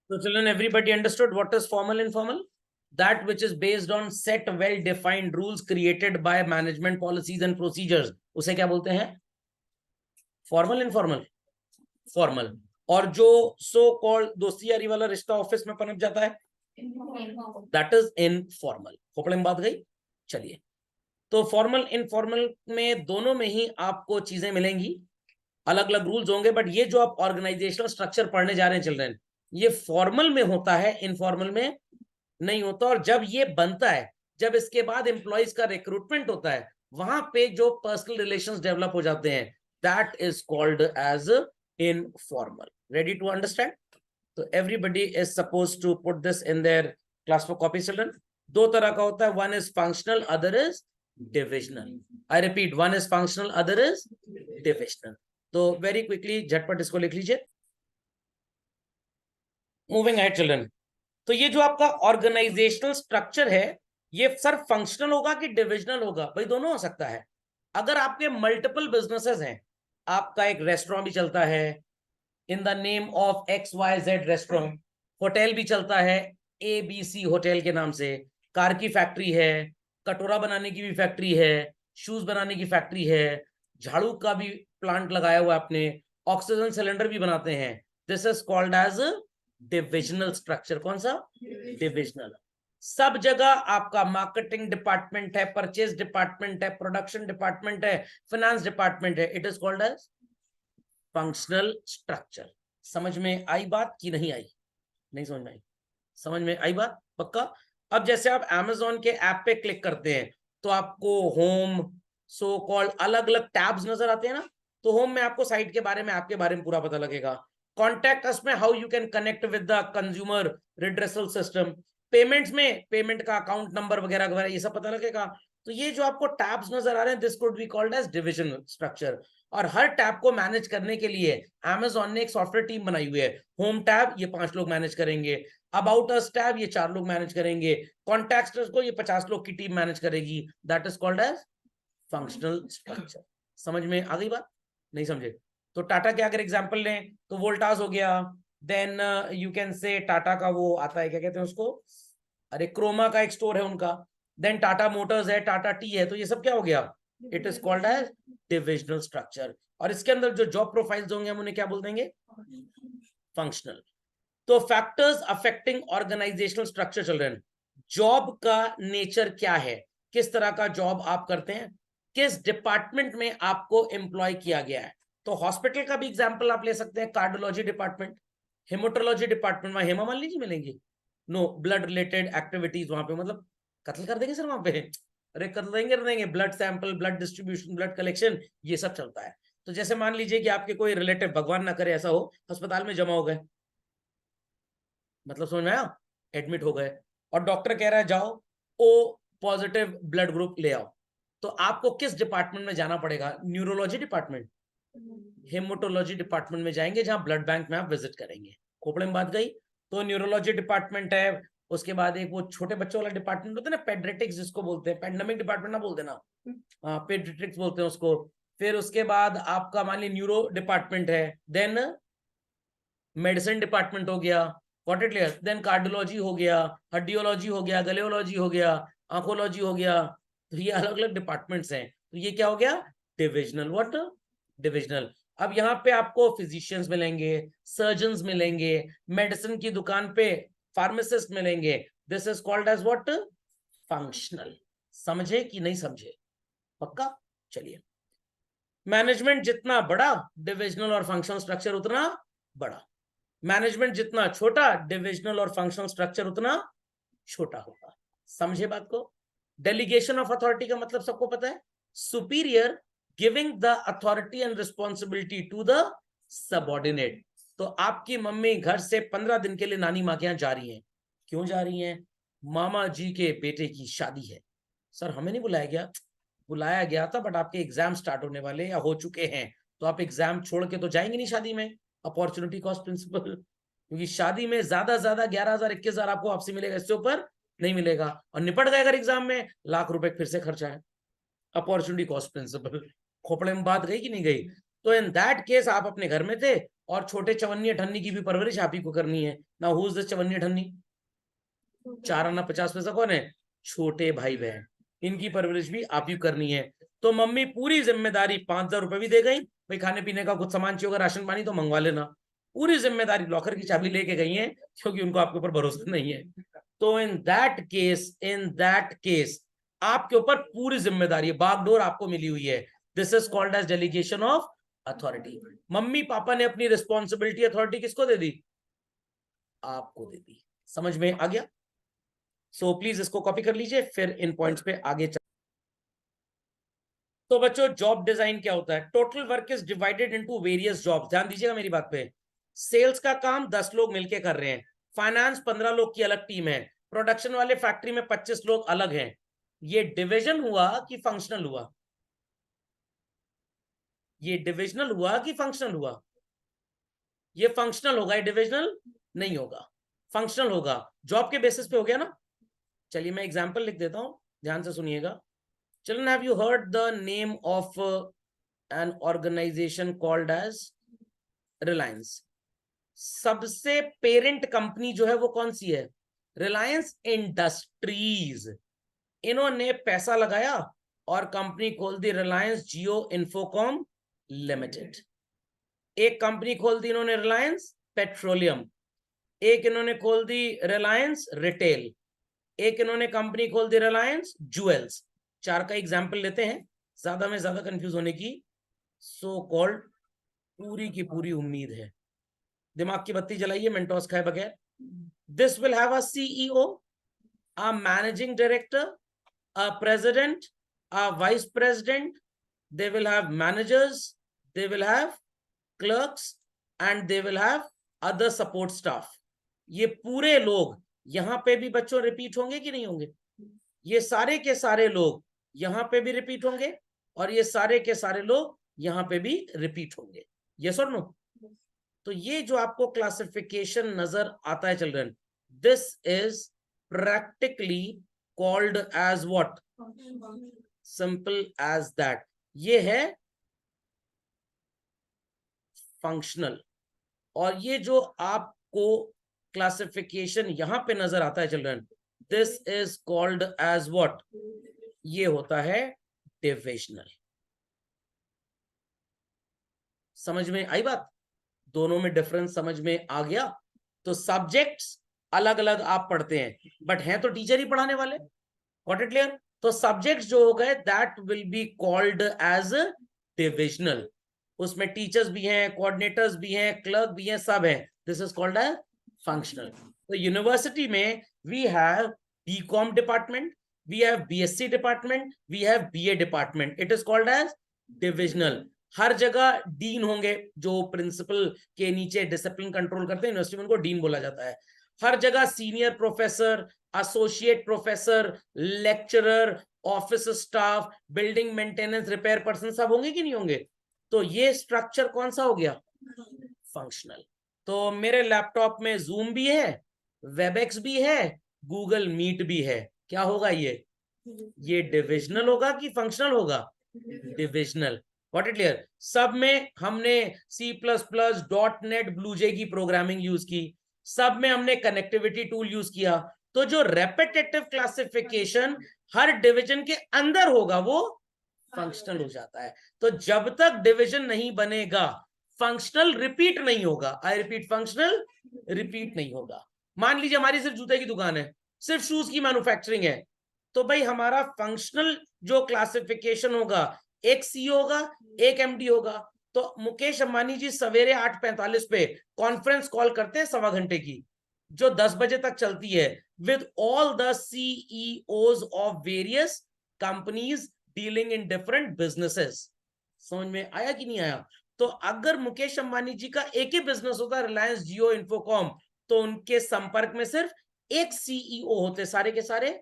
So children, everybody understood what is formal informal? That which is based on set well defined rules created by management policies and procedures. उसे क्या बोलते हैं? Formal informal? Formal. और जो so called दोस्ती यारी वाला रिश्ता ऑफिस में पनप जाता है, दैट इज इनफॉर्मल. खोपड़े में बात गई. चलिए, तो फॉर्मल इनफॉर्मल में दोनों में ही आपको चीजें मिलेंगी, अलग अलग रूल्स होंगे, बट ये जो आप ऑर्गेनाइजेशनल स्ट्रक्चर पढ़ने जा रहे हैं चिल्ड्रन, ये फॉर्मल में होता है, इनफॉर्मल में नहीं होता. और जब ये बनता है, जब इसके बाद एम्प्लॉइज का रिक्रूटमेंट होता है, वहां पे जो पर्सनल रिलेशंस डेवलप हो जाते हैं, that is called as informal. Ready to understand? तो everybody is suppose to put this in their class for copy. Children, दो तरह का होता है, one is functional, other is divisional. I repeat, one is functional, other is divisional. तो very quickly झटपट इसको लिख लीजिए. मूविंग अहेड चिल्ड्रन, तो ये जो आपका ऑर्गेनाइजेशनल स्ट्रक्चर है, ये सर फंक्शनल होगा कि डिविजनल होगा? भाई दोनों हो सकता है. अगर आपके मल्टीपल बिजनेसेस हैं, आपका एक रेस्टोरेंट भी चलता है in the name of XYZ restaurant, hotel भी चलता है ABC होटल के नाम से, कार की फैक्ट्री है, कटोरा बनाने की भी फैक्ट्री है, शूज बनाने की फैक्ट्री है, झाड़ू का भी प्लांट लगाया हुआ आपने, ऑक्सीजन सिलेंडर भी बनाते हैं. This is called as divisional structure. कौन सा? डिविजनल. सब जगह आपका मार्केटिंग डिपार्टमेंट है, परचेज डिपार्टमेंट है, प्रोडक्शन डिपार्टमेंट है, फाइनेंस डिपार्टमेंट है. It is called as functional structure. समझ में आई बात कि नहीं आई? नहीं समझ में आई? समझ में आई बात पक्का? अब जैसे आप Amazon के ऐप पे क्लिक करते हैं, तो आपको होम, सो कॉल्ड अलग अलग टैब्स नजर आते हैं ना. तो होम में आपको साइट के बारे में, ऐप के बारे में पूरा पता लगेगा. कॉन्टैक्ट अस में how you can connect with the consumer redressal system. Payments में पेमेंट का अकाउंट नंबर वगैरह वगैरह ये सब पता लगेगा. तो ये जो आपको टैब्स नजर आ रहे हैं, this could be called as division structure. और हर टैब को मैनेज करने के लिए Amazon ने एक सॉफ्टवेयर टीम बनाई हुई है. होम टैब ये 5 लोग मैनेज करेंगे, अबाउट अस टैब ये 4 लोग मैनेज करेंगे, कॉन्टैक्ट्स को ये 50 लोग की टीम मैनेज करेगी. That is called as functional structure. समझ में आ गई बात? नहीं समझे? तो टाटा के अगर एग्जांपल लें तो वोल्टास हो गया, then you can say Tata का वो आता है, क्या कहते हैं उसको, अरे क्रोमा का एक स्टोर है उनका, देन टाटा मोटर्स है, टाटा टी है. तो ये सब क्या हो गया? It is called as divisional structure. और इसके अंदर जो जॉब प्रोफाइल्स होंगे हम उन्हें क्या बोल देंगे? फंक्शनल. तो factors affecting organisational structure children, job का नेचर क्या है, किस तरह का जॉब आप करते हैं, किस डिपार्टमेंट में आपको एम्प्लॉय किया गया है. तो हॉस्पिटल का भी एग्जांपल आप ले सकते हैं, कार्डियोलॉजी डिपार्टमेंट, हेमाटोलॉजी डिपार्टमेंट, वहां हेमा मालिनी जी मिलेंगी? नो, ब्लड रिलेटेड एक्टिविटीज वहां पे, मतलब कत्ल कर देंगे सर वहां पे? अरे कर देंगे. Blood sample, blood distribution, blood collection, ये सब चलता है. तो जैसे मान लीजिए कि आपके कोई रिलेटिव, भगवान ना करे ऐसा हो, अस्पताल में जमा हो गए, मतलब समझ में आया, एडमिट हो गए, और डॉक्टर कह रहा है जाओ ओ पॉजिटिव ब्लड ग्रुप ले आओ. तो आपको किस डिपार्टमेंट में जाना पड़ेगा? न्यूरोलॉजी डिपार्टमेंट, हेमाटोलॉजी डिपार्टमेंट में जाएंगे, जहां ब्लड बैंक में आप विजिट करेंगे. खोपड़े में बात गई. तो न्यूरोलॉजी डिपार्टमेंट है. उसके बाद एक वो छोटे बच्चों वाला डिपार्टमेंट होता है ना, पेडियाट्रिक्स जिसको बोलते हैं, पेंडेमिक डिपार्टमेंट ना बोल देना, हाँ पेडियाट्रिक्स बोलते हैं उसको. फिर उसके बाद आपका मान ली न्यूरो डिपार्टमेंट है, देन मेडिसिन डिपार्टमेंट हो गया, got it clear, then cardiology हो गया, हड्डियोलॉजी हो गया, गलेोलॉजी हो गया, आंखोलॉजी हो गया. तो ये अलग अलग डिपार्टमेंट्स हैं. तो ये क्या हो गया? डिविजनल. व्हाट? डिविजनल. अब यहाँ पे आपको फिजिशियंस मिलेंगे, सर्जन्स मिलेंगे, मेडिसिन की दुकान पे फार्मासिस्ट मिलेंगे. This is called as what? Functional. समझे कि नहीं समझे? पक्का? चलिए, मैनेजमेंट जितना बड़ा, डिविजनल और फंक्शनल स्ट्रक्चर उतना बड़ा. मैनेजमेंट जितना छोटा, डिविजनल और फंक्शनल स्ट्रक्चर उतना छोटा होगा. समझे बात को? डेलीगेशन ऑफ अथॉरिटी का मतलब सबको पता है, superior giving the authority and responsibility to the subordinate. तो आपकी मम्मी घर से 15 दिन के लिए नानी माँ के यहाँ जा रही हैं. क्यों जा रही हैं? मामा जी के बेटे की शादी है. सर हमें नहीं बुलाया गया. बुलाया गया था, बट आपके एग्जाम स्टार्ट होने वाले या हो चुके हैं, तो आप एग्जाम छोड़ के तो जाएंगे नहीं शादी में. Opportunity cost principle. क्योंकि शादी में ज्यादा 11,000 21,000 आपको वापसी मिलेगा, इससे ऊपर नहीं मिलेगा. और निपट गए अगर एग्जाम में, लाख रुपए फिर से खर्चा है. Opportunity cost principal. खोपड़े में बात गई कि नहीं गई? तो इन दैट केस आप अपने घर में थे और छोटे चवन्नी अठन्नी की भी परवरिश आप ही को करनी है ना। हु इज द चवन्नी अठन्नी? 4 आना 50 पैसा कौन है? छोटे भाई बहन, इनकी परवरिश भी आप ही करनी है। तो मम्मी पूरी जिम्मेदारी, 5,000 रुपए भी दे गई, भाई खाने पीने का कुछ सामान चाहिए होगा, राशन पानी तो मंगवा लेना, पूरी जिम्मेदारी, लॉकर की चाबी लेके गई है क्योंकि उनको आपके ऊपर भरोसा नहीं है। तो इन दैट केस आपके ऊपर पूरी जिम्मेदारी, बागडोर आपको मिली हुई है। This is called as delegation of authority. Mummy papa ने अपनी रिस्पॉन्सिबिलिटी अथॉरिटी किसको दे दी? आपको दे दी। समझ में आ गया? सो प्लीज इसको कॉपी कर लीजिए, फिर इन पॉइंट्स पे आगे चल। तो बच्चों जॉब डिजाइन क्या होता है? Total work is divided into various jobs. ध्यान दीजिएगा मेरी बात पे। सेल्स का काम 10 लोग मिलके कर रहे हैं, फाइनेंस 15 लोग की अलग टीम है, प्रोडक्शन वाले फैक्ट्री में 25 लोग अलग हैं। ये डिविजन हुआ कि फंक्शनल हुआ? ये डिविजनल हुआ कि फंक्शनल हुआ? ये फंक्शनल होगा, ये डिविजनल नहीं होगा, फंक्शनल होगा। जॉब के बेसिस पे हो गया ना। चलिए मैं एग्जांपल लिख देता हूं, ध्यान से सुनिएगा। Children, have you heard the name of an organization called as Reliance? सबसे पेरेंट कंपनी जो है वो कौन सी है? रिलायंस इंडस्ट्रीज। इन्होंने पैसा लगाया और कंपनी खोल दी रिलायंस जियो इन्फोकॉम लिमिटेड। एक कंपनी खोल दी इन्होंने रिलायंस पेट्रोलियम, एक इन्होंने खोल दी रिलायंस रिटेल, एक इन्होंने कंपनी खोल दी रिलायंस ज्वेल्स। 4 का एग्जाम्पल लेते हैं, ज्यादा में ज्यादा कंफ्यूज होने की सो कॉल्ड पूरी की पूरी उम्मीद है। दिमाग की बत्ती जलाइए मेंटोस खाए बगैर। This will have a CEO, a managing director, a president, a vice president, they will have managers, they will have clerks and they will have other support staff. ये पूरे लोग यहां पे भी बच्चों रिपीट होंगे कि नहीं होंगे? ये सारे के सारे लोग यहां पे भी रिपीट होंगे और ये सारे के सारे लोग यहां पे भी रिपीट होंगे। यस और नो? तो ये जो आपको क्लासिफिकेशन नजर आता है children, this is practically called as what? Simple as that. ये है फंक्शनल। और ये जो आपको क्लासिफिकेशन यहां पे नजर आता है children, this is called as what? ये होता है डिविजनल। समझ में आई बात? दोनों में डिफरेंस समझ में आ गया? तो सब्जेक्ट्स अलग अलग आप पढ़ते हैं, बट हैं तो टीचर ही पढ़ाने वाले। Got it clear? तो सब्जेक्ट्स जो हो गए that will be called as divisional. उसमें टीचर्स भी हैं, कोऑर्डिनेटर्स भी हैं, क्लर्क भी हैं, सब हैं। This is called as functional. तो यूनिवर्सिटी में we have BCom department, we have BSc department, we have BA department. It is called as divisional. हर जगह डीन होंगे, जो प्रिंसिपल के नीचे डिसिप्लिन कंट्रोल करते हैं यूनिवर्सिटी में, उनको डीन बोला जाता है। हर जगह senior professor, associate professor, lecturer, office staff, building maintenance, repair person, सब होंगे कि नहीं होंगे? तो ये स्ट्रक्चर कौन सा हो गया? फंक्शनल। तो मेरे लैपटॉप में जूम भी है, वेबएक्स भी है, गूगल मीट भी है। क्या होगा ये डिविजनल होगा कि फंक्शनल होगा? डिविजनल। What it clear? सब में हमने C++, .NET, ब्लूजे की प्रोग्रामिंग यूज की, सब में हमने कनेक्टिविटी टूल यूज किया। तो जो रेपिटेटिव क्लासिफिकेशन हर डिवीजन के अंदर होगा वो फंक्शनल हो जाता है। तो जब तक डिवीजन नहीं बनेगा फंक्शनल रिपीट नहीं होगा। आई रिपीट, फंक्शनल रिपीट नहीं होगा। मान लीजिए हमारी सिर्फ जूते की दुकान है, सिर्फ शूज की मैन्युफैक्चरिंग है, तो भाई हमारा फंक्शनल जो क्लासिफिकेशन होगा, एक सी होगा, एक एमडी होगा। तो मुकेश अंबानी जी सवेरे 8:45 पे कॉन्फ्रेंस कॉल करते हैं 1.25 घंटे की, जो 10 बजे तक चलती है, with all the CEOs of various companies dealing in different businesses. समझ में आया कि नहीं आया? तो अगर मुकेश अंबानी जी का एक ही बिजनेस होता, रिलायंस जियो इन्फोकॉम, तो उनके संपर्क में सिर्फ एक सीईओ होते, सारे के सारे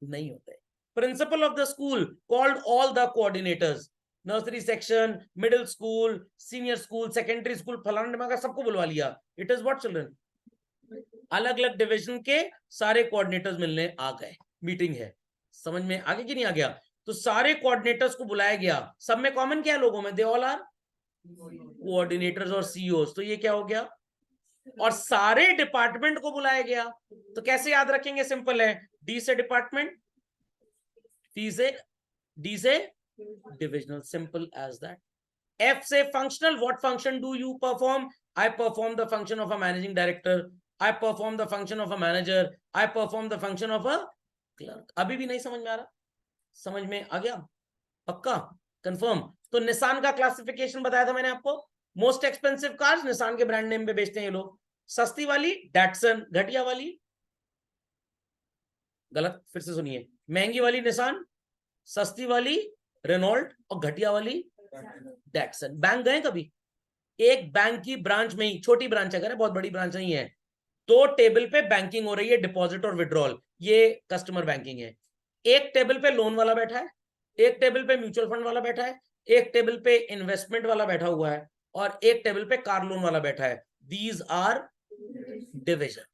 नहीं होते। Principle of the school called all the coordinators, nursery section, middle school, senior school, secondary school, फलाना का सबको बुलवा लिया। It is what children? अलग अलग डिविजन के सारे कोऑर्डिनेटर्स मिलने आ गए, मीटिंग है। समझ में आगे कि नहीं आ गया? तो सारे कोऑर्डिनेटर्स को बुलाया गया। सब में कॉमन क्या है लोगों में? दे ऑल आर कोऑर्डिनेटर्स और सीईओज। तो ये क्या हो गया, और सारे डिपार्टमेंट को बुलाया गया। तो कैसे याद रखेंगे, सिंपल है, डी से डिपार्टमेंट, डी से divisional, simple as that. F से functional, what function do you perform, I perform the function of a managing director, I perform the function of a manager, I perform the function of a clerk. अभी भी नहीं समझ में आ रहा, समझ में आ गया, पक्का, कंफर्म। तो निसान का क्लासिफिकेशन बताया था मैंने आपको, मोस्ट एक्सपेंसिव कार्स निसान के ब्रांड नेम पे बेचते हैं ये लोग, सस्ती वाली डैटसन, घटिया वाली, गलत, फिर से सुनिए, महंगी वाली निसान, सस्ती वाली रेनॉल्ट, और घटिया वाली डैटसन। बैंक गए कभी, एक बैंक की ब्रांच में ही, छोटी ब्रांच अगर है, बहुत बड़ी ब्रांच नहीं है, दो टेबल पे बैंकिंग हो रही है, डिपॉजिट और विड्रॉल, ये कस्टमर बैंकिंग है। एक टेबल पे लोन वाला बैठा है, एक टेबल पे म्यूचुअल फंड वाला बैठा है, एक टेबल पे इन्वेस्टमेंट वाला बैठा हुआ है, और एक टेबल पे कार लोन वाला बैठा है। These are division.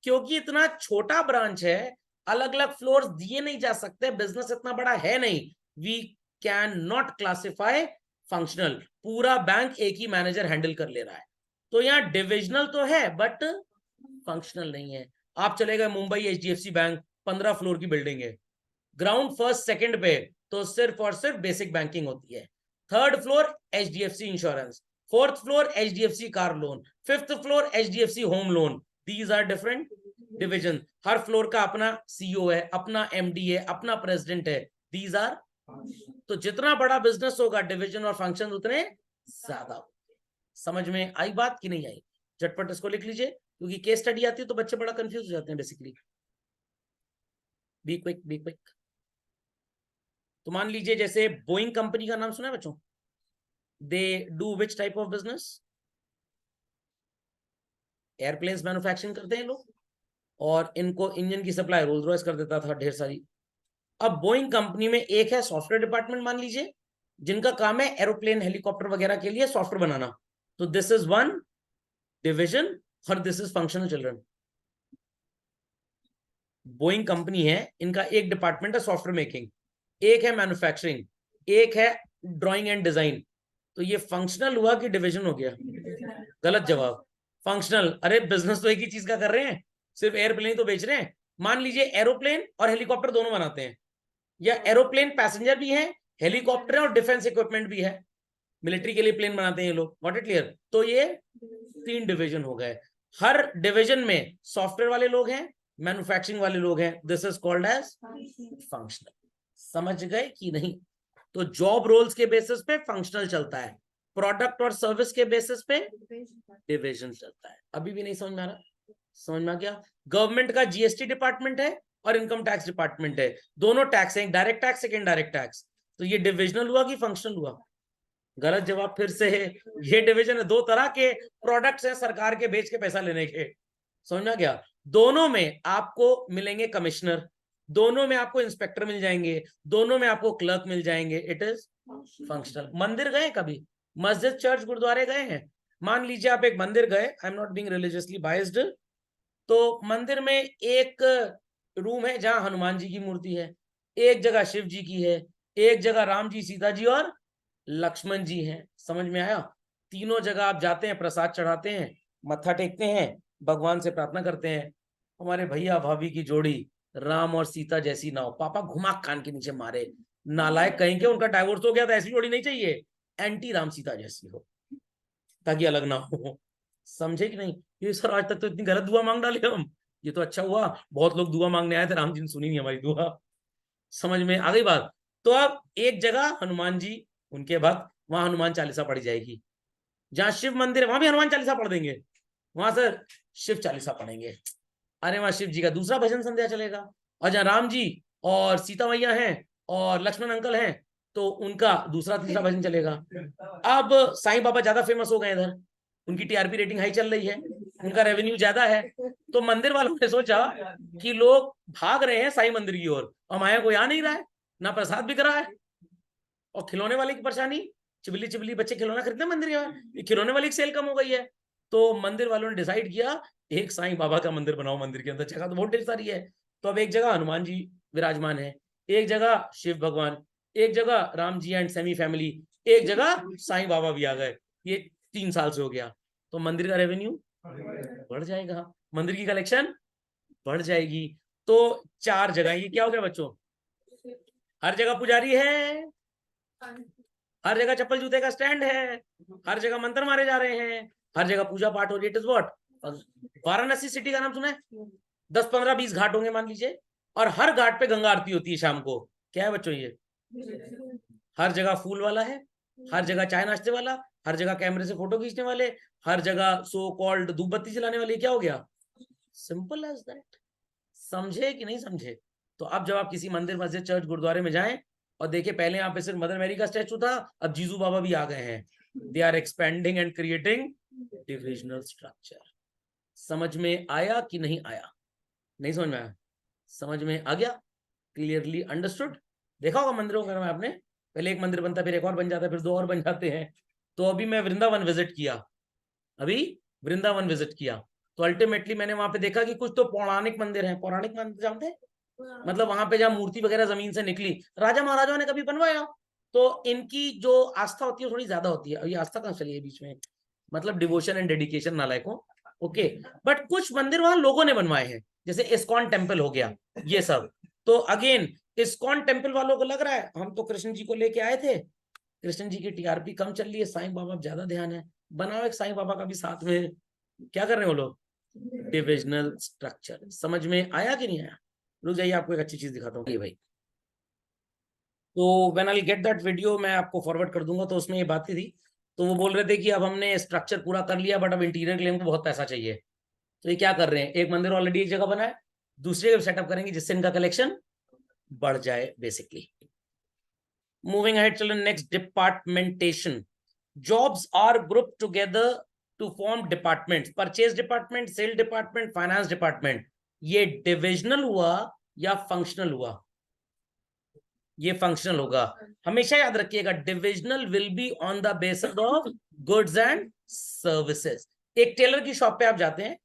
क्योंकि इतना छोटा ब्रांच है, अलग अलग फ्लोर्स दिए नहीं जा सकते, बिजनेस इतना बड़ा है नहीं, we can not classify functional. पूरा बैंक एक ही मैनेजर हैंडल कर ले रहा है, तो यहाँ डिविजनल तो है बट फंक्शनल नहीं है। आप चले गए मुंबई एचडीएफसी बैंक, 15 फ्लोर की बिल्डिंग है, ग्राउंड फर्स्ट सेकंड पे तो सिर्फ और सिर्फ बेसिक बैंकिंग होती है, third floor HDFC insurance, fourth floor HDFC car loan, fifth floor HDFC home loan. These are different division. हर फ्लोर का अपना सीईओ है, अपना एमडी है, अपना प्रेसिडेंट है। दीज आर, तो जितना बड़ा बिजनेस होगा डिविजन और फंक्शन उतने ज्यादा। समझ में आई बात कि नहीं आई? झटपट इसको लिख लीजिए, क्योंकि केस स्टडी आती है तो बच्चे बड़ा कंफ्यूज हो जाते हैं basically. B quick, be quick. तो मान लीजिए जैसे बोइंग कंपनी का नाम सुना है बच्चों, they do which type of business, airplanes manufacturing करते हैं लोग, और इनको इंजन की सप्लाई रोल्स रॉयस कर देता था ढेर सारी। अब बोइंग कंपनी में एक है सॉफ्टवेयर डिपार्टमेंट मान लीजिए, जिनका काम है एरोप्लेन हेलीकॉप्टर वगैरह के लिए सॉफ्टवेयर बनाना, तो दिस इज वन डिविजन, और this is functional children. Boeing company है, इनका एक डिपार्टमेंट है सॉफ्टवेयर मेकिंग, एक है मैन्युफैक्चरिंग, एक है ड्राइंग एंड डिजाइन। तो ये फंक्शनल हुआ कि डिवीजन हो गया? गलत जवाब, फंक्शनल। अरे बिजनेस तो एक ही चीज का कर रहे हैं, सिर्फ एयरप्लेन तो बेच रहे हैं। मान लीजिए एरोप्लेन और हेलीकॉप्टर दोनों बनाते हैं, या एरोप्लेन पैसेंजर भी है, हेलीकॉप्टर और डिफेंस इक्विपमेंट भी है, मिलिट्री के लिए प्लेन बनाते हैं ये लोग। What it clear? तो ये 3 डिवीजन हो गए। हर डिवीजन में सॉफ्टवेयर वाले लोग हैं, मैन्युफैक्चरिंग वाले लोग हैं, this is called as functional. समझ गए कि नहीं? तो जॉब रोल्स के बेसिस पे फंक्शनल चलता है, प्रोडक्ट और सर्विस के बेसिस पे डिविजन चलता है। अभी भी नहीं समझ में आ रहा? समझ में आ गया? गवर्नमेंट का जीएसटी डिपार्टमेंट है और इनकम टैक्स डिपार्टमेंट है, दोनों टैक्स है, डायरेक्ट टैक्स, एक इनडायरेक्ट टैक्स। तो ये डिविजनल हुआ कि फंक्शनल हुआ? गलत जवाब फिर से है, ये डिवीजन है। दो तरह के प्रोडक्ट्स हैं सरकार के बेच के पैसा लेने के, समझ में आ गया? दोनों में आपको मिलेंगे कमिश्नर, दोनों में आपको इंस्पेक्टर मिल जाएंगे, दोनों में आपको क्लर्क मिल जाएंगे। It is functional. मंदिर गए कभी, मस्जिद चर्च गुरुद्वारे गए हैं? मान लीजिए आप एक मंदिर गए, I am not being religiously biased, तो मंदिर में एक रूम है जहां हनुमान जी की मूर्ति है, एक जगह शिव जी की है, एक जगह राम जी, सीता जी और लक्ष्मण जी हैं। समझ में आया? तीनों जगह आप जाते हैं, प्रसाद चढ़ाते हैं, मत्था टेकते हैं, भगवान से प्रार्थना करते हैं, हमारे भैया भाभी की जोड़ी राम और सीता जैसी ना हो। पापा घुमा कान के नीचे मारे, नालायक कहीं के, उनका डाइवोर्स हो गया था, ऐसी जोड़ी नहीं चाहिए, एंटी राम सीता जैसी हो, ताकि अलग ना हो। समझे कि नहीं? ये सर आज तक तो इतनी गलत दुआ मांग डाले हम, ये तो अच्छा हुआ बहुत लोग दुआ मांगने आए थे, राम जी ने सुनी नहीं हमारी दुआ। समझ में आ गई बात? तो अब एक जगह हनुमान जी, उनके भक्त, वहां हनुमान चालीसा पढ़ी जाएगी। जहां शिव मंदिर है वहां भी हनुमान चालीसा पढ़ देंगे, वहां सर शिव चालीसा पढ़ेंगे। अरे वहां शिव जी का दूसरा भजन संध्या चलेगा, और जहां राम जी और सीता मैया हैं और लक्ष्मण अंकल हैं, तो उनका दूसरा तीसरा भजन चलेगा। अब साईं बाबा ज्यादा फेमस हो गए इधर, उनकी टीआरपी रेटिंग हाई चल रही है, उनका रेवेन्यू ज्यादा है, तो मंदिर वालों ने सोचा कि लोग भाग रहे हैं साईं मंदिर की ओर, और माया कोई आ नहीं रहा है, ना प्रसाद बिक रहा है, और खिलौने वाले की परेशानी, चिबली चिबली बच्चे खिलौना खरीदते मंदिर के, खिलौने वाली की सेल कम हो गई है। तो मंदिर वालों ने डिसाइड किया एक साईं बाबा का मंदिर बनाओ मंदिर के अंदर, जगह तो बहुत ढेर सारी है। तो अब एक जगह हनुमान जी विराजमान है, एक जगह शिव भगवान, एक जगह Ram ji and semi family, एक जगह साईं बाबा भी आ गए। ये 3 साल से हो गया, तो मंदिर का रेवेन्यू बढ़ जाएगा, मंदिर की कलेक्शन बढ़ जाएगी। तो 4 जगह ये क्या हो गया बच्चों, हर जगह पुजारी है, हर जगह चप्पल जूते का स्टैंड है, हर जगह मंत्र मारे जा रहे हैं, हर जगह पूजा पाठ हो रही है। It is what, Varanasi city का नाम सुना है? 10 15 20 घाट होंगे मान लीजिए, और हर घाट पे गंगा आरती होती है शाम को। क्या है बच्चों ये, हर जगह फूल वाला है, हर जगह चाय नाश्ते वाला, हर जगह कैमरे से फोटो खींचने वाले, हर जगह सो कॉल्ड धूप बत्ती जलाने वाले। क्या हो गया, सिंपल एज दैट। समझे कि नहीं समझे? तो अब जब आप किसी मंदिर मस्जिद चर्च गुरुद्वारे में जाएं और देखिए, पहले यहाँ पे सिर्फ मदर मैरी का स्टैचू था, अब जीजू बाबा भी आ गए हैं। They are expanding and creating divisional structure. समझ में आया कि नहीं आया? नहीं समझ में आया? समझ में आ गया? Clearly understood? देखा होगा मंदिरों में आपने, पहले एक मंदिर बनता, फिर एक और बन जाता है, फिर 2 और बन जाते हैं। तो अभी मैं वृंदावन विजिट किया, अभी वृंदावन विजिट किया, तो अल्टीमेटली मैंने वहां पे देखा कि कुछ तो पौराणिक मंदिर है। पौराणिक मंदिर जानते हैं, मतलब वहां पे जहाँ मूर्ति वगैरह जमीन से निकली, राजा महाराजाओं ने कभी बनवाया, तो इनकी जो आस्था होती है थोड़ी ज्यादा होती है। ये आस्था कहाँ चली है बीच में, मतलब डिवोशन एंड डेडिकेशन नालायकों। ओके, बट कुछ मंदिर वहां लोगों ने बनवाए हैं, जैसे इस्कॉन टेम्पल हो गया, ये सब। तो अगेन इस्कॉन टेम्पल वालों को लग रहा है हम तो कृष्ण जी को लेके आए थे, कृष्ण जी की टीआरपी कम चल रही है, साईं बाबा ज्यादा ध्यान है, बनाओ एक साईं बाबा का भी साथ में। क्या कर रहे हो लोग, डिविजनल स्ट्रक्चर। समझ में आया कि नहीं आया? रुक जाइए, आपको एक अच्छी चीज दिखाता हूँ भाई। तो when I get that video मैं आपको फॉरवर्ड कर दूंगा, तो उसमें ये बातें थी। तो वो बोल रहे थे कि अब हमने स्ट्रक्चर पूरा कर लिया, बट अब इंटीरियर के लिए हमको बहुत पैसा चाहिए। तो ये क्या कर रहे हैं, एक मंदिर ऑलरेडी एक जगह बना है, दूसरी जगह सेटअप करेंगे जिससे इनका कलेक्शन बढ़ जाए basically. Moving ahead children, next departmentation. Jobs are group together to form departments, purchase department, sale department, finance department. ये डिविजनल हुआ या फंक्शनल हुआ? ये फंक्शनल होगा। हमेशा याद रखिएगा, divisional will be on the basis of goods and services. एक टेलर की शॉप पे आप जाते हैं,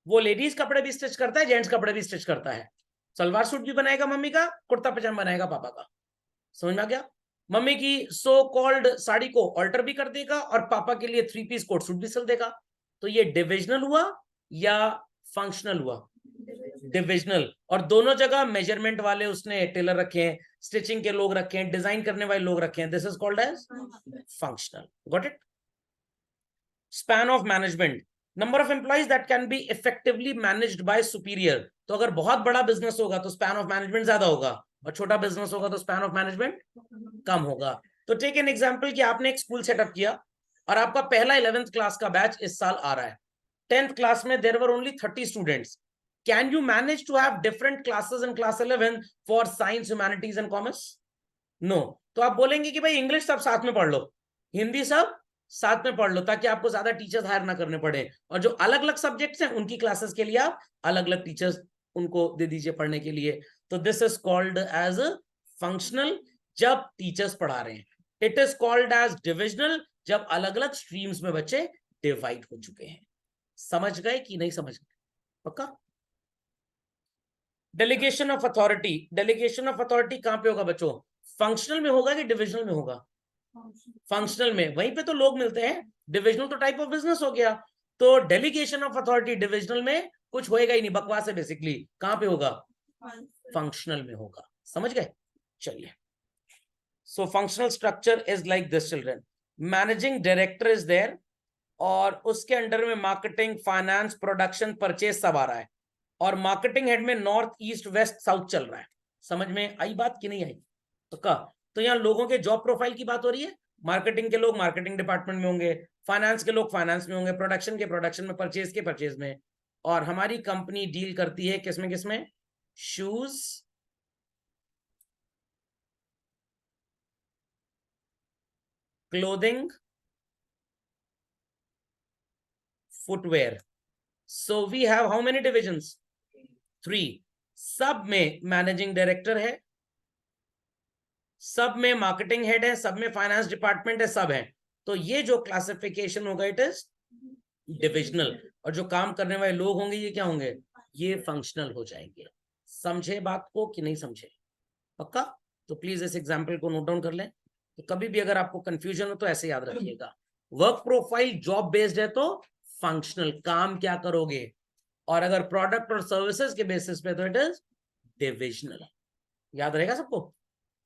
वो लेडीज कपड़े भी स्टिच करता है, जेंट्स कपड़े भी स्टिच करता है। सलवार सूट भी बनाएगा मम्मी का, कुर्ता पजामा बनाएगा पापा का। समझ में आ गया? मम्मी की सो कॉल्ड साड़ी को ऑल्टर भी कर देगा, और पापा के लिए 3 पीस कोट सूट भी सिल देगा। तो ये डिविजनल हुआ या फंक्शनल हुआ? डिविजनल। और दोनों जगह मेजरमेंट वाले उसने टेलर रखे हैं, स्टिचिंग के लोग रखे हैं, डिजाइन करने वाले लोग रखे हैं। This is called as functional. Got it? Span of management, number of employees that can be effectively managed by superior. तो अगर बहुत बड़ा बिजनेस होगा तो स्पैन ऑफ मैनेजमेंट ज्यादा होगा, और छोटा बिजनेस होगा तो स्पैन ऑफ मैनेजमेंट कम होगा। तो टेक एन एग्जांपल कि आपने एक स्कूल सेटअप किया, और आपका पहला 11th क्लास का बैच इस साल आ रहा है। 10th क्लास में there were only 30 students. Can you manage to have different classes in class 11 for science, humanities and commerce? No. तो आप बोलेंगे कि भाई इंग्लिश सब साथ में पढ़ लो, हिंदी सब साथ में पढ़ लो, ताकि आपको ज्यादा टीचर्स हायर ना करने पड़े, और जो अलग अलग सब्जेक्ट्स हैं उनकी क्लासेस के लिए आप अलग अलग टीचर्स उनको दे दीजिए पढ़ने के लिए। तो this is called as functional जब टीचर्स पढ़ा रहे हैं। It is called as divisional जब अलग अलग स्ट्रीम्स में बच्चे डिवाइड हो चुके हैं। समझ गए कि नहीं समझ गए? पक्का? Delegation of authority, delegation of authority कहां पे होगा बच्चों, फंक्शनल में होगा कि डिविजनल में होगा? फंक्शनल में। वहीं पे तो लोग मिलते हैं। डिविजनल तो टाइप ऑफ बिजनेस हो गया, तो डेलीगेशन ऑफ अथॉरिटी डिविजनल में कुछ होएगा ही नहीं, बकवास है बेसिकली। कहां पे होगा, फंक्शनल में होगा। समझ गए? चलिए, so functional structure is like this children. Managing director is there, और उसके अंडर में मार्केटिंग, फाइनेंस, प्रोडक्शन, परचेज सब आ रहा है, और मार्केटिंग हेड में नॉर्थ, ईस्ट, वेस्ट, साउथ चल रहा है। समझ में आई बात कि नहीं आई? तो यहाँ लोगों के जॉब प्रोफाइल की बात हो रही है। मार्केटिंग के लोग मार्केटिंग डिपार्टमेंट में होंगे, फाइनेंस के लोग फाइनेंस में होंगे, प्रोडक्शन के प्रोडक्शन में, परचेज के परचेज में। और हमारी कंपनी डील करती है किसमें किसमें, shoes, clothing, footwear. So we have how many divisions, 3। सब में मैनेजिंग डायरेक्टर है, सब में मार्केटिंग हेड है, सब में फाइनेंस डिपार्टमेंट है, सब है। तो ये जो क्लासिफिकेशन होगा इट इज डिविजनल, और जो काम करने वाले लोग होंगे ये क्या होंगे, ये फंक्शनल हो जाएंगे। समझे बात को कि नहीं समझे? पक्का? तो प्लीज इस एग्जाम्पल को नोट डाउन कर लें। तो कभी भी अगर आपको कंफ्यूजन हो तो ऐसे याद रखिएगा, वर्क प्रोफाइल जॉब बेस्ड है तो फंक्शनल, काम क्या करोगे, और अगर प्रोडक्ट और सर्विसेज के बेसिस पे तो इट इज डिविजनल। याद रहेगा सबको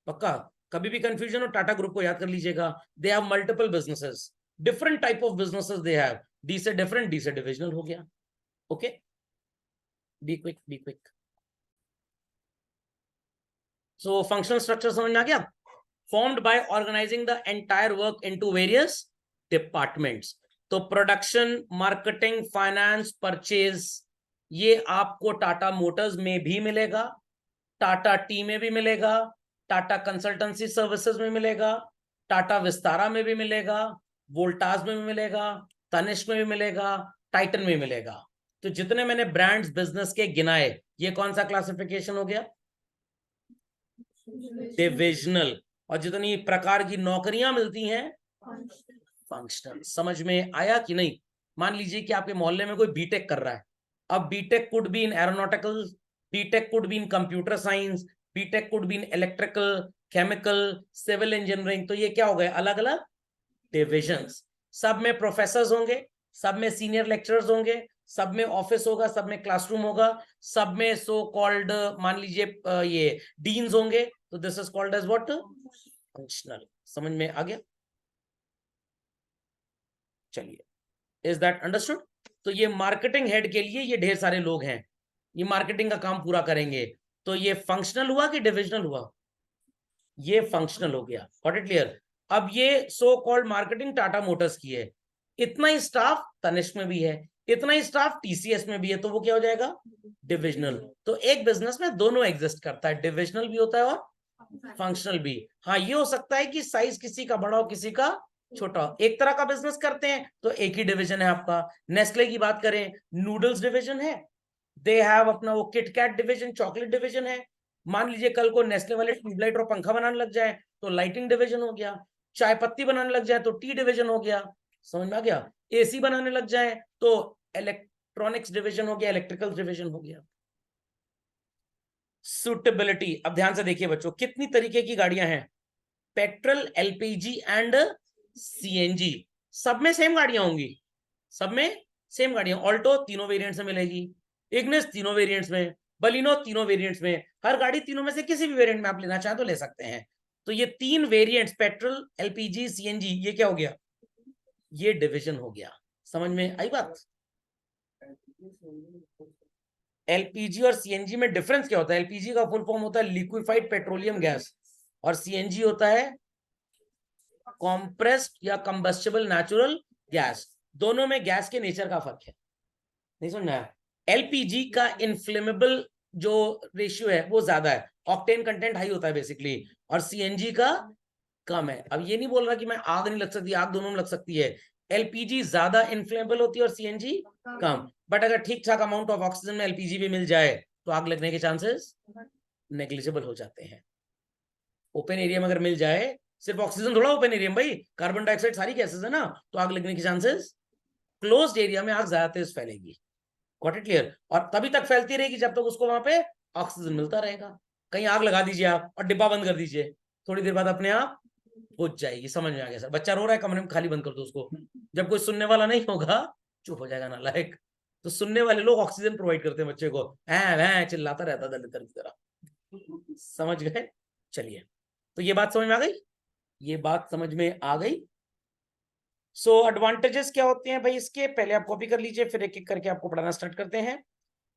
पक्का? कभी भी कंफ्यूजन हो टाटा ग्रुप को याद कर लीजिएगा। They have multiple businesses, different type of businesses they have, D से डिफरेंट, डी से डिविजनल हो गया। Okay, be quick be quick. So functional structure समझ में आ गया? Formed by organising the entire work into various departments. तो production, marketing, finance, purchase, ये आपको टाटा मोटर्स में भी मिलेगा, टाटा टी में भी मिलेगा, टाटा कंसल्टेंसी सर्विसेज में मिलेगा, टाटा विस्तारा में भी मिलेगा, वोल्टास में भी मिलेगा, तनिष्क में भी मिलेगा, टाइटन में मिलेगा। तो जितने मैंने ब्रांड्स बिजनेस के गिनाए, ये कौन सा क्लासिफिकेशन हो गया? डिविजनल। और जितनी प्रकार की नौकरियां मिलती हैं, फंक्शनल। समझ में आया कि नहीं? मान लीजिए कि आपके मोहल्ले में कोई बीटेक कर रहा है। अब B Tech could be in aeronautical, B Tech could be in computer science, B Tech could be in electrical, chemical, civil engineering. तो ये क्या हो गए? अलग अलग डिविजन्स। सब में प्रोफेसर्स होंगे, सब में सीनियर लेक्चरर्स होंगे, सब में ऑफिस होगा, सब में क्लासरूम होगा, सब में सो कॉल्ड मान लीजिए ये डीन्स होंगे। तो this is called as what? Functional. समझ में आ गया? चलिए, इज दैट अंडरस्टूड? तो ये मार्केटिंग हेड के लिए ये ढेर सारे लोग हैं, ये मार्केटिंग का काम पूरा करेंगे। तो ये फंक्शनल हुआ कि डिविजनल हुआ? ये फंक्शनल हो गया। Got it clear? अब ये so called marketing Tata Motors की है, इतना ही स्टाफ तनिष्क में भी है, इतना ही स्टाफ टीसीएस में भी है, तो वो क्या हो जाएगा? डिविजनल। तो एक बिजनेस में दोनों एग्जिस्ट करता है, डिविजनल भी होता है और फंक्शनल भी। हाँ, ये हो सकता है कि साइज किसी का बड़ा हो किसी का छोटा हो। एक तरह का बिजनेस करते हैं तो एक ही डिवीजन है आपका। नेस्ले की बात करें, नूडल्स डिवीजन है, दे हैव अपना वो किटकैट डिवीजन, चॉकलेट डिवीजन है। मान लीजिए कल को नेस्ले वाले ट्यूबलाइट और पंखा बनाने लग जाए तो लाइटिंग डिवीजन हो गया, चाय पत्ती बनाने लग जाए तो टी डिवीजन हो गया। समझ में आ गया? एसी बनाने लग जाए तो इलेक्ट्रॉनिक्स डिवीजन हो गया, इलेक्ट्रिकल डिवीजन हो गया। सुटेबिलिटी, अब ध्यान से देखिए बच्चों, कितनी तरीके की गाड़ियां हैं? Petrol, LPG and CNG. सब में सेम गाड़ियां होंगी, सब में सेम गाड़ियां। ऑल्टो तीनों वेरिएंट्स में मिलेगी, इग्निस तीनों वेरिएंट्स में, बलिनो तीनों वेरिएंट्स में। हर गाड़ी तीनों में से किसी भी वेरिएंट में आप लेना चाहें तो ले सकते हैं। तो ये तीन वेरिएंट्स, पेट्रोल, एलपीजी, सीएनजी, ये क्या हो गया? ये डिवीजन हो गया। समझ में आई बात? एलपीजी और सीएनजी में डिफरेंस क्या होता है? एलपीजी का फुल फॉर्म होता है लिक्विफाइड पेट्रोलियम गैस, और सीएनजी होता है कॉम्प्रेस्ड या कंबस्टिबल नेचुरल गैस। दोनों में गैस के नेचर का फर्क है, नहीं समझ में आया? एलपीजी का इनफ्लेमेबल जो रेशियो है वो ज्यादा है, ऑक्टेन कंटेंट हाई होता है बेसिकली, और सीएनजी का कम है। अब ये नहीं बोल रहा कि मैं आग नहीं लग सकती, आग दोनों में लग सकती है। एलपीजी ज्यादा इनफ्लेमेबल होती है और सीएनजी कम। बट अगर ठीक ठाक अमाउंट ऑफ ऑक्सीजन में एलपीजी भी मिल जाए तो आग लगने के चांसेस नेग्लिजिबल हो जाते हैं। ओपन एरिया में अगर मिल जाए, सिर्फ ऑक्सीजन थोड़ा ओपन एरिया में भाई, कार्बन डाइऑक्साइड सारी गैसेस है ना, तो आग लगने के चांसेस, क्लोज्ड एरिया में आग ज्यादा तेज फैलेगी। Got it clear? और तभी तक फैलती रहेगी जब तक उसको वहां पे ऑक्सीजन मिलता रहेगा। कहीं आग लगा दीजिए आप और डिब्बा बंद कर दीजिए, थोड़ी देर बाद अपने आप बुझ जाएगी। समझ में आ गया सर? बच्चा रो रहा है कमरे में, खाली बंद कर दो उसको। जब कोई सुनने वाला नहीं होगा चुप हो जाएगा नालायक। तो सुनने वाले लोग ऑक्सीजन प्रोवाइड करते हैं बच्चे को, है चिल्लाता रहता दलितर की तरह। समझ गए? चलिए, तो ये बात समझ में आ गई, ये बात समझ में आ गई। सो एडवांटेजेस क्या होते हैं भाई इसके? पहले आप कॉपी कर लीजिए, फिर एक एक करके आपको पढ़ाना स्टार्ट करते हैं।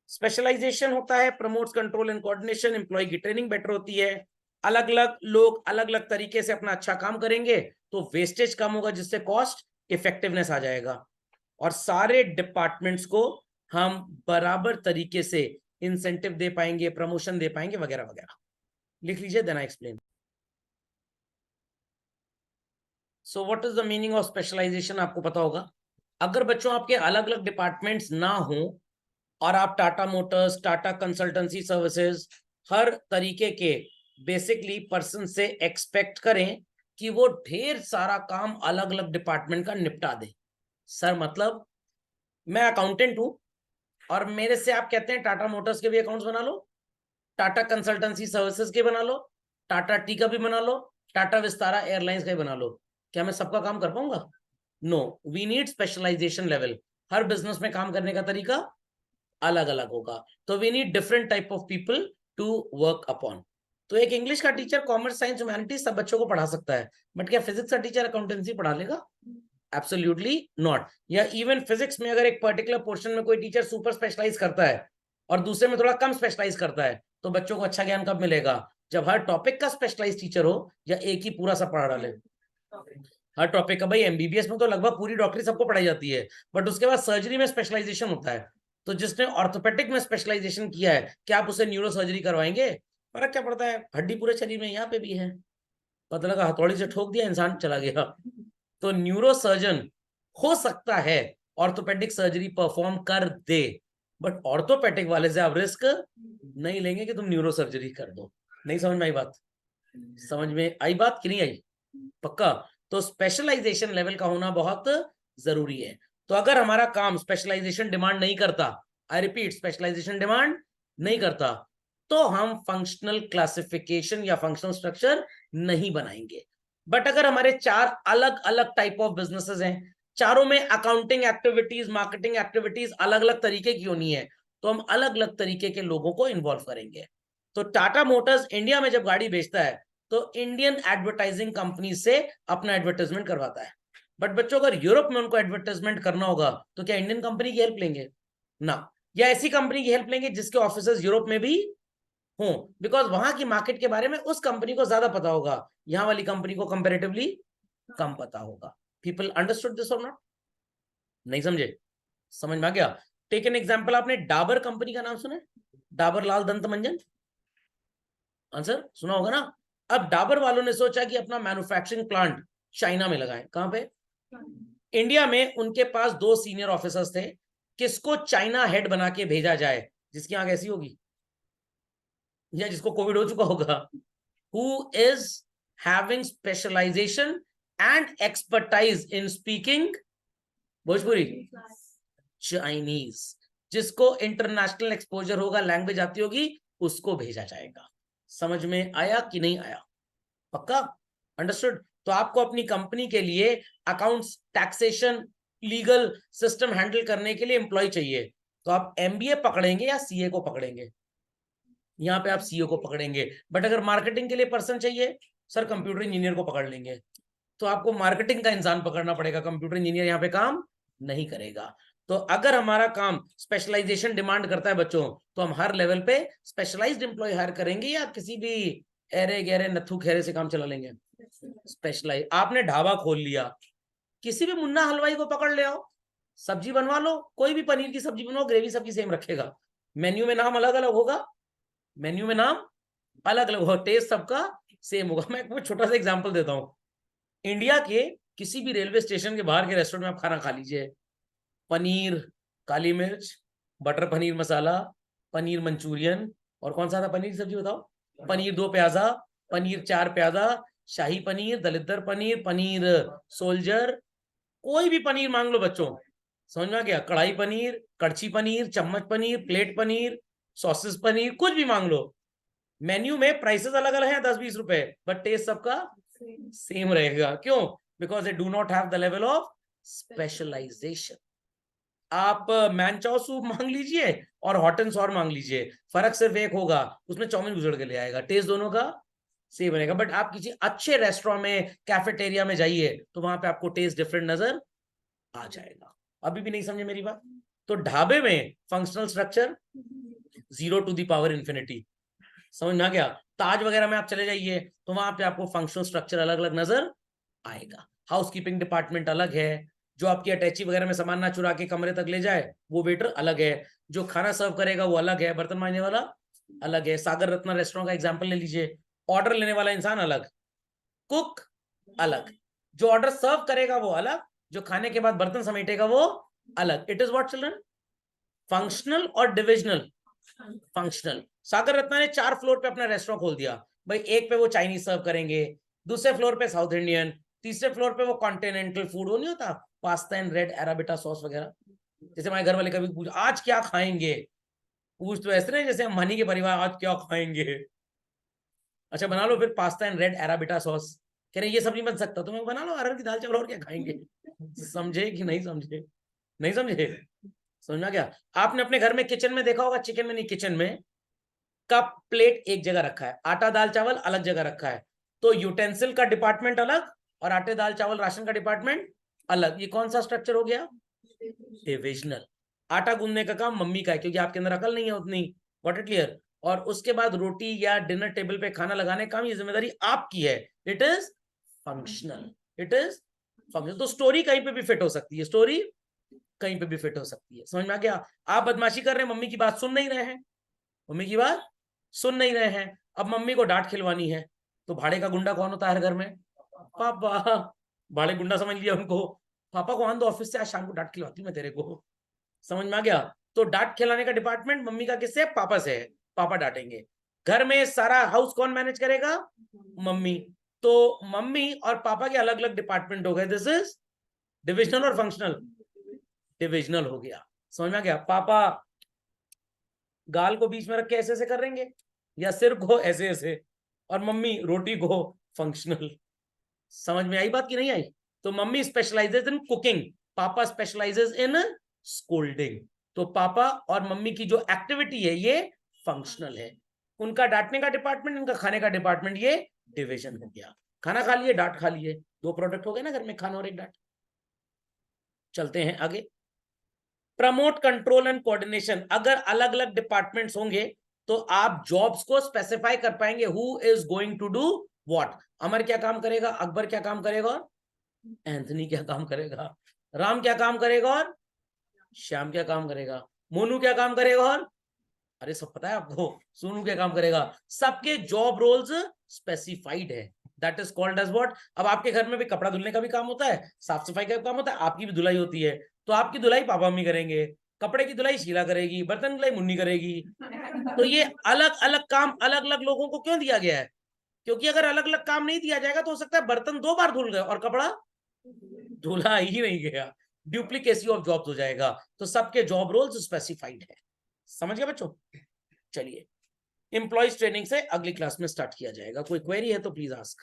स्पेशलाइजेशन होता है, promotes control and coordination, employee की ट्रेनिंग बेटर होती है। अलग अलग लोग अलग अलग तरीके से अपना अच्छा काम करेंगे तो वेस्टेज कम होगा, जिससे कॉस्ट इफेक्टिवनेस आ जाएगा। और सारे डिपार्टमेंट्स को हम बराबर तरीके से इंसेंटिव दे पाएंगे, प्रमोशन दे पाएंगे, वगैरह वगैरह। लिख लीजिए, then I explain. So what is the meaning of specialisation? आपको पता होगा, अगर बच्चों आपके अलग अलग डिपार्टमेंट्स ना हो और आप Tata Motors, Tata Consultancy Services, हर तरीके के बेसिकली पर्सन से एक्सपेक्ट करें कि वो ढेर सारा काम अलग अलग डिपार्टमेंट का निपटा दे। सर मतलब मैं अकाउंटेंट हूं और मेरे से आप कहते हैं टाटा मोटर्स के भी अकाउंट्स बना लो, टाटा कंसल्टेंसी सर्विसेज के बना लो, टाटा टी का भी बना लो, टाटा विस्तारा एयरलाइंस का भी बना लो, क्या मैं सबका काम कर पाऊंगा? No, we need specialisation level. हर बिजनेस में काम करने का तरीका अलग अलग होगा, तो we need different type of people to work upon. तो एक इंग्लिश का टीचर कॉमर्स साइंस ह्यूमैनिटीज सब बच्चों को पढ़ा सकता है, बट क्या फिजिक्स का टीचर अकाउंटेंसी पढ़ा लेगा? Absolutely not. या इवन फिजिक्स में अगर एक पर्टिकुलर पोर्शन में कोई टीचर सुपर स्पेशलाइज करता है और दूसरे में थोड़ा कम स्पेशलाइज करता है, तो बच्चों को अच्छा ज्ञान कब मिलेगा? जब हर टॉपिक का स्पेशलाइज टीचर हो, या एक ही पूरा सब पढ़ा डाले। हर टॉपिक का, भाई एमबीबीएस में तो लगभग पूरी डॉक्टरी सबको पढ़ाई जाती है, बट उसके बाद सर्जरी में स्पेशलाइजेशन होता है। तो जिसने ऑर्थोपेडिक में स्पेशलाइजेशन किया है, क्या आप उसे न्यूरो सर्जरी करवाएंगे? फर्क क्या पड़ता है, हड्डी पूरे शरीर में यहाँ पे भी है, पता लगा हथौड़ी से ठोक दिया, इंसान चला गया। तो न्यूरो सर्जन हो सकता है ऑर्थोपेडिक सर्जरी परफॉर्म कर दे, बट ऑर्थोपेडिक वाले से आप रिस्क नहीं लेंगे कि तुम न्यूरो सर्जरी कर दो। नहीं समझ में आई बात? समझ में आई बात कि नहीं आई? पक्का? तो स्पेशलाइजेशन लेवल का होना बहुत जरूरी है। तो अगर हमारा काम स्पेशलाइजेशन डिमांड नहीं करता, आई रिपीट, स्पेशलाइजेशन डिमांड नहीं करता, तो हम फंक्शनल क्लासिफिकेशन या फंक्शनल स्ट्रक्चर नहीं बनाएंगे। बट अगर हमारे 4 अलग अलग टाइप ऑफ बिजनेसेस हैं, चारों में अकाउंटिंग एक्टिविटीज, मार्केटिंग एक्टिविटीज अलग अलग तरीके की होनी है, तो हम अलग अलग तरीके के लोगों को इन्वॉल्व करेंगे। तो टाटा मोटर्स इंडिया में जब गाड़ी बेचता है, तो इंडियन एडवर्टाइजिंग कंपनी से अपना एडवर्टाइजमेंट करवाता है। बट बच्चों, अगर यूरोप में उनको एडवर्टाइजमेंट करना होगा, तो क्या इंडियन कंपनी की हेल्प लेंगे? ना। या ऐसी कंपनी की हेल्प लेंगे जिसके ऑफिसेज यूरोप में भी हों, बिकॉज वहां की मार्केट के बारे में उस कंपनी को ज्यादा पता होगा, यहां वाली कंपनी को कंपेरेटिवली कम पता होगा। पीपल अंडरस्टूड दिस और नॉट? नहीं समझे? समझ में आ गया? टेक एन एग्जाम्पल, आपने डाबर कंपनी का नाम सुना है? डाबर लाल दंत मंजन, आंसर सुना होगा ना? अब डाबर वालों ने सोचा कि अपना मैन्युफैक्चरिंग प्लांट चाइना में लगाएं। कहां पे? इंडिया में उनके पास 2 सीनियर ऑफिसर्स थे, किसको चाइना हेड बना के भेजा जाए? जिसकी आंख ऐसी होगी या जिसको कोविड हो चुका होगा, who is having specialisation and expertise in speaking Bhojpuri, Chinese. जिसको इंटरनेशनल एक्सपोजर होगा, लैंग्वेज आती होगी, उसको भेजा जाएगा। समझ में आया कि नहीं आया? पक्का? अंडरस्टूड? तो आपको अपनी कंपनी के लिए accounts, taxation, legal system handle करने के लिए एम्प्लॉय चाहिए, तो आप एमबीए पकड़ेंगे या सीए को पकड़ेंगे? यहाँ पे आप सीए को पकड़ेंगे। बट अगर मार्केटिंग के लिए पर्सन चाहिए, सर कंप्यूटर इंजीनियर को पकड़ लेंगे। तो आपको मार्केटिंग का इंसान पकड़ना पड़ेगा, कंप्यूटर इंजीनियर यहाँ पे काम नहीं करेगा। तो अगर हमारा काम स्पेशलाइजेशन डिमांड करता है बच्चों, तो हम हर लेवल पे स्पेशलाइज्ड एम्प्लॉय हायर करेंगे, या किसी भी एरे गहरे नथु खेरे से काम चला लेंगे? स्पेशलाइज। आपने ढाबा खोल लिया, किसी भी मुन्ना हलवाई को पकड़ ले आओ, सब्जी बनवा लो, कोई भी पनीर की सब्जी बनवाओ, ग्रेवी सबकी सेम रखेगा, मेन्यू में नाम अलग अलग होगा, मेन्यू में नाम अलग अलग होगा, टेस्ट सबका सेम होगा। मैं एक छोटा सा एग्जांपल देता हूँ। इंडिया के किसी भी रेलवे स्टेशन के बाहर के रेस्टोरेंट में आप खाना खा लीजिए, पनीर काली मिर्च, बटर पनीर मसाला, पनीर मंचूरियन, और कौन सा था पनीर सब्जी बताओ? पनीर 2 प्याजा, पनीर 4 प्याजा, शाही पनीर, दलिद्दर पनीर, पनीर सोल्जर, कोई भी पनीर मांग लो बच्चों, समझ में आ गया? कढ़ाई पनीर, कड़छी पनीर, चम्मच पनीर, प्लेट पनीर, सॉसेस पनीर, कुछ भी मांग लो। मेन्यू में प्राइसेस अलग अलग हैं 10-20 रुपए, बट टेस्ट सबका सेम रहेगा। क्यों? Because they do not have the level of specialisation. आप मैनचाओ सूप मांग लीजिए और हॉट एंड सॉर मांग लीजिए, फर्क सिर्फ एक होगा, उसमें चाउमीन गुजर के ले आएगा, टेस्ट दोनों का सेम बनेगा। बट आप किसी अच्छे रेस्टोरेंट में, कैफेटेरिया में जाइए, तो वहां पे आपको टेस्ट डिफरेंट नजर आ जाएगा। अभी भी नहीं समझे मेरी बात? तो ढाबे में functional structure 0 to the power infinity, समझ में आ गया? ताज वगैरह में आप चले जाइए, तो वहां पे आपको फंक्शनल स्ट्रक्चर अलग अलग नजर आएगा। हाउसकीपिंग डिपार्टमेंट अलग है, जो आपकी अटैची वगैरह में सामान ना चुरा के कमरे तक ले जाए, वो वेटर अलग है, जो खाना सर्व करेगा वो अलग है, बर्तन मांजने वाला अलग है। सागर रत्ना रेस्टोरेंट का एग्जांपल ले लीजिए, ऑर्डर लेने वाला इंसान अलग, कुक अलग, जो ऑर्डर सर्व करेगा वो अलग, जो खाने के बाद बर्तन समेटेगा वो अलग। It is what children? Functional और डिविजनल? फंक्शनल। सागर रत्ना ने 4 फ्लोर पे अपना रेस्टोरेंट खोल दिया, भाई एक पे वो चाइनीज सर्व करेंगे, दूसरे फ्लोर पे साउथ इंडियन, तीसरे फ्लोर पे वो कॉन्टिनेंटल फूड, वो नहीं होता पास्ता एंड रेड अराबिटा सॉस वगैरह। जैसे हमारे घर वाले कभी पूछ आज क्या खाएंगे, पूछ तो ऐसे नहीं जैसे हम मनी के परिवार आज क्या खाएंगे, अच्छा बना लो फिर पास्ता एंड रेड अराबिटा सॉस। कह रहे ये सब नहीं बन सकता, तो मैं बना लो अरहर की दाल चावल, और क्या खाएंगे। समझे कि नहीं समझे? नहीं समझे? समझ में आ गया? आपने अपने घर में किचन में देखा होगा, चिकन में नहीं, किचन में कप प्लेट एक जगह रखा है, आटा दाल चावल अलग जगह रखा है, तो यूटेंसिल का डिपार्टमेंट अलग और आटे दाल चावल राशन का डिपार्टमेंट अलग। ये कौन सा स्ट्रक्चर हो गया? डिविजनल। आटा गूंदने का काम मम्मी का है, क्योंकि आपके अंदर अकल नहीं है उतनी, गॉट इट क्लियर। और उसके बाद रोटी या डिनर टेबल पे खाना लगाने का ये जिम्मेदारी आपकी है। It is functional, it is functional. तो स्टोरी कहीं पे भी फिट हो सकती है, स्टोरी कहीं पे भी फिट हो सकती है। समझ में आ गया? आप बदमाशी कर रहे हैं, मम्मी की बात सुन नहीं रहे हैं, मम्मी की बात सुन नहीं रहे हैं। अब मम्मी को डांट खिलवानी है, तो भाड़े का गुंडा कौन होता है हर घर में? पापा। भाड़े गुंडा समझ लिया उनको, पापा को आन दो ऑफिस से, आज शाम को डांट खिलवाती मैं तेरे को। समझ में आ गया? तो डांट खिलाने का डिपार्टमेंट मम्मी का किससे? पापा से है, पापा डांटेंगे। घर में सारा हाउस कौन मैनेज करेगा? मम्मी। तो मम्मी और पापा के अलग अलग डिपार्टमेंट हो गए। दिस इज डिविजनल और फंक्शनल? डिविजनल हो गया। समझ में आ गया? पापा गाल को बीच में रख के ऐसे ऐसे करेंगे, या सिर को ऐसे ऐसे, और मम्मी रोटी को फंक्शनल। समझ में आई बात की नहीं आई? तो मम्मी स्पेशलाइजेज इन कुकिंग, पापा स्पेशलाइजेज इन स्कोल्डिंग। तो पापा और मम्मी की जो एक्टिविटी है ये फंक्शनल है। उनका डांटने का डिपार्टमेंट, इनका खाने का डिपार्टमेंट, ये डिविजन हो गया। खाना खा लिए, डांट खा लिए, दो प्रोडक्ट हो गए ना घर में, खाना और एक डांट। चलते हैं आगे। Promote control and coordination. अगर अलग अलग डिपार्टमेंट्स होंगे तो आप जॉब्स को स्पेसिफाई कर पाएंगे, who is going to do what. Amar क्या काम करेगा, अकबर क्या काम करेगा, और एंथनी क्या काम करेगा, राम क्या काम करेगा, और श्याम क्या काम करेगा, मोनू क्या काम करेगा, और अरे सब पता है आपको, सोनू क्या काम करेगा। सबके जॉब रोल्स स्पेसिफाइड है, that is called as what. अब आपके घर में भी कपड़ा धुलने का भी काम होता है, साफ सफाई का भी काम होता है, आपकी भी धुलाई होती है, तो आपकी धुलाई पापा मम्मी करेंगे, कपड़े की धुलाई शीला करेगी, बर्तन धुलाई मुन्नी करेगी। तो ये अलग अलग काम अलग अलग लोगों को क्यों दिया गया है? क्योंकि अगर अलग अलग काम नहीं दिया जाएगा तो हो सकता है बर्तन 2 बार धुल गए और कपड़ा धुला ही नहीं गया, ड्यूप्लीकेसी ऑफ जॉब्स हो जाएगा। तो सबके जॉब रोल्स स्पेसिफाइड है। समझ गए बच्चों? चलिए, एम्प्लॉइज ट्रेनिंग से अगली क्लास में स्टार्ट किया जाएगा। कोई क्वेरी है तो प्लीज आस्क।